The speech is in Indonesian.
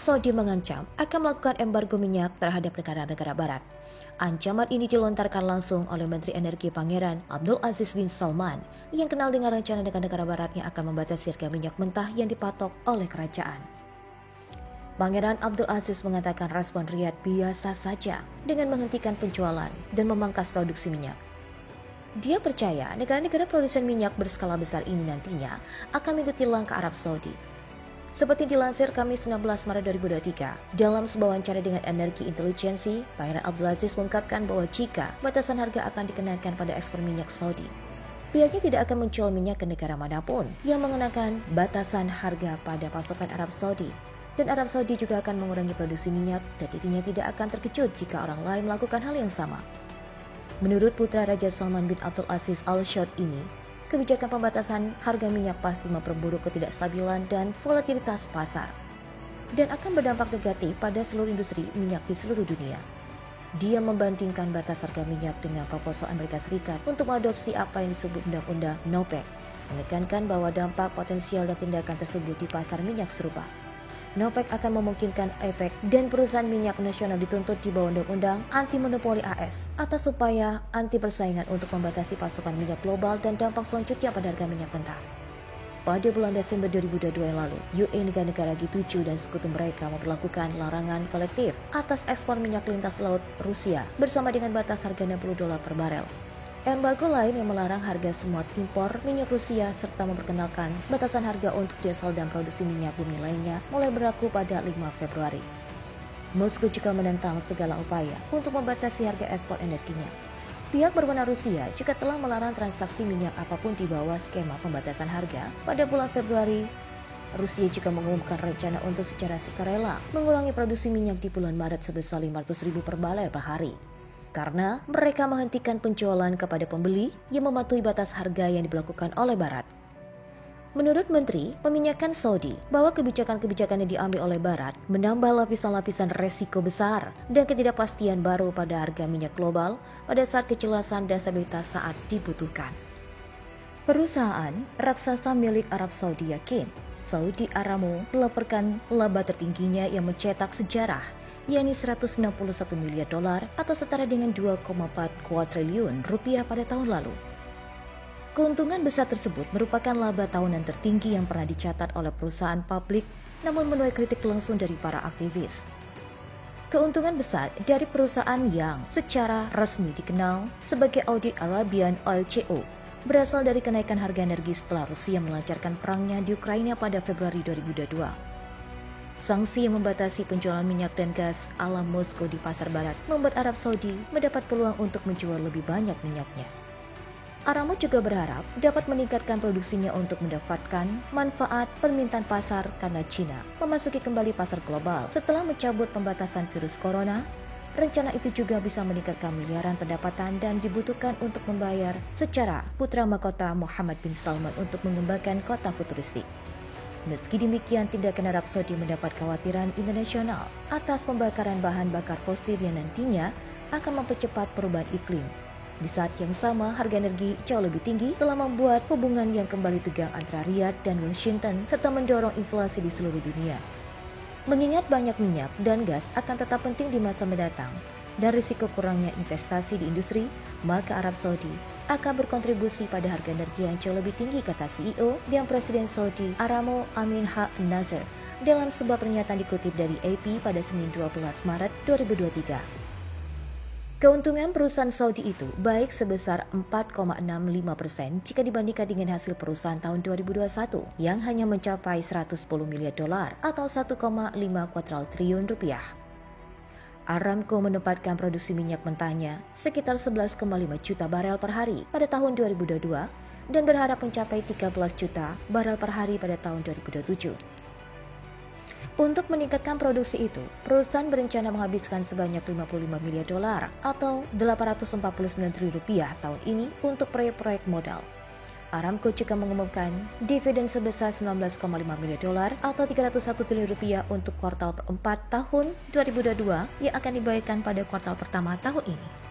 Saudi mengancam akan melakukan embargo minyak terhadap negara-negara barat. Ancaman ini dilontarkan langsung oleh Menteri Energi Pangeran Abdul Aziz bin Salman yang kenal dengan rencana negara-negara barat yang akan membatasi harga minyak mentah yang dipatok oleh kerajaan. Pangeran Abdul Aziz mengatakan respon Riyadh biasa saja dengan menghentikan penjualan dan memangkas produksi minyak. Dia percaya negara-negara produsen minyak berskala besar ini nantinya akan mengikuti langkah Arab Saudi. Seperti dilansir Kamis 16 Maret 2023, dalam sebuah wawancara dengan Energi Intelijensi, Pangeran Abdul Aziz mengungkapkan bahwa jika batasan harga akan dikenakan pada ekspor minyak Saudi, pihaknya tidak akan menjual minyak ke negara manapun yang mengenakan batasan harga pada pasokan Arab Saudi. Dan Arab Saudi juga akan mengurangi produksi minyak dan dirinya tidak akan terkejut jika orang lain melakukan hal yang sama. Menurut putra Raja Salman bin Abdul Aziz Al Saud ini, kebijakan pembatasan harga minyak pasti memperburuk ketidakstabilan dan volatilitas pasar dan akan berdampak negatif pada seluruh industri minyak di seluruh dunia. Dia membandingkan batas harga minyak dengan proposal Amerika Serikat untuk mengadopsi apa yang disebut Undang-Undang NOPEC, menekankan bahwa dampak potensial dan tindakan tersebut di pasar minyak serupa. NOPEC akan memungkinkan OPEC dan perusahaan minyak nasional dituntut di bawah Undang-Undang Anti-Monopoli AS atas upaya anti persaingan untuk membatasi pasokan minyak global dan dampak selanjutnya pada harga minyak mentah. Pada bulan Desember 2022 yang lalu, UN, negara-negara G7 dan sekutu mereka memperlakukan larangan kolektif atas ekspor minyak lintas laut Rusia bersama dengan batas harga $60 per barel. Embargo lain yang melarang harga semua impor minyak Rusia serta memperkenalkan batasan harga untuk diesel dan produksi minyak bumi lainnya mulai berlaku pada 5 Februari. Moskow juga menentang segala upaya untuk membatasi harga ekspor energinya. Pihak berwenang Rusia juga telah melarang transaksi minyak apapun di bawah skema pembatasan harga pada bulan Februari. Rusia juga mengumumkan rencana untuk secara sukarela mengurangi produksi minyak di bulan Maret sebesar 500.000 per barel per hari. Karena mereka menghentikan penjualan kepada pembeli yang mematuhi batas harga yang diberlakukan oleh Barat. Menurut Menteri Peminyakan Saudi, bahwa kebijakan-kebijakan yang diambil oleh Barat menambah lapisan-lapisan resiko besar dan ketidakpastian baru pada harga minyak global pada saat kejelasan dan stabilitas saat dibutuhkan. Perusahaan raksasa milik Arab Saudi yakin Saudi Aramco melaporkan laba tertingginya yang mencetak sejarah, yakni $161 miliar atau setara dengan 2,4 kuadriliun rupiah pada tahun lalu. Keuntungan besar tersebut merupakan laba tahunan tertinggi yang pernah dicatat oleh perusahaan publik, namun menuai kritik langsung dari para aktivis. Keuntungan besar dari perusahaan yang secara resmi dikenal sebagai Audit Arabian Oil Co. berasal dari kenaikan harga energi setelah Rusia melancarkan perangnya di Ukraina pada Februari 2022. Sanksi yang membatasi penjualan minyak dan gas ala Moskow di pasar barat membuat Arab Saudi mendapat peluang untuk menjual lebih banyak minyaknya. Aramco juga berharap dapat meningkatkan produksinya untuk mendapatkan manfaat permintaan pasar karena China memasuki kembali pasar global setelah mencabut pembatasan virus corona. Rencana itu juga bisa meningkatkan miliaran pendapatan dan dibutuhkan untuk membayar secara putra mahkota Muhammad bin Salman untuk mengembangkan kota futuristik. Meski demikian, tindakan Arab Saudi mendapat kekhawatiran internasional atas pembakaran bahan bakar fosil yang nantinya akan mempercepat perubahan iklim. Di saat yang sama, harga energi jauh lebih tinggi telah membuat hubungan yang kembali tegang antara Riyadh dan Washington serta mendorong inflasi di seluruh dunia. Mengingat banyak minyak dan gas akan tetap penting di masa mendatang dan risiko kurangnya investasi di industri, maka Arab Saudi akan berkontribusi pada harga energi yang jauh lebih tinggi, kata CEO dan Presiden Saudi Aramco Amin Nasser dalam sebuah pernyataan dikutip dari AP pada Senin 12 Maret 2023. Keuntungan perusahaan Saudi itu baik sebesar 4,65% jika dibandingkan dengan hasil perusahaan tahun 2021 yang hanya mencapai $110 miliar atau 1,5 kuadriliun rupiah. Aramco menempatkan produksi minyak mentahnya sekitar 11,5 juta barel per hari pada tahun 2022 dan berharap mencapai 13 juta barel per hari pada tahun 2027. Untuk meningkatkan produksi itu, perusahaan berencana menghabiskan sebanyak $55 miliar atau 849 triliun rupiah tahun ini untuk proyek-proyek modal. Aramco juga mengumumkan dividen sebesar $19,5 miliar atau 301 triliun rupiah untuk kuartal keempat tahun 2022 yang akan dibayarkan pada kuartal pertama tahun ini.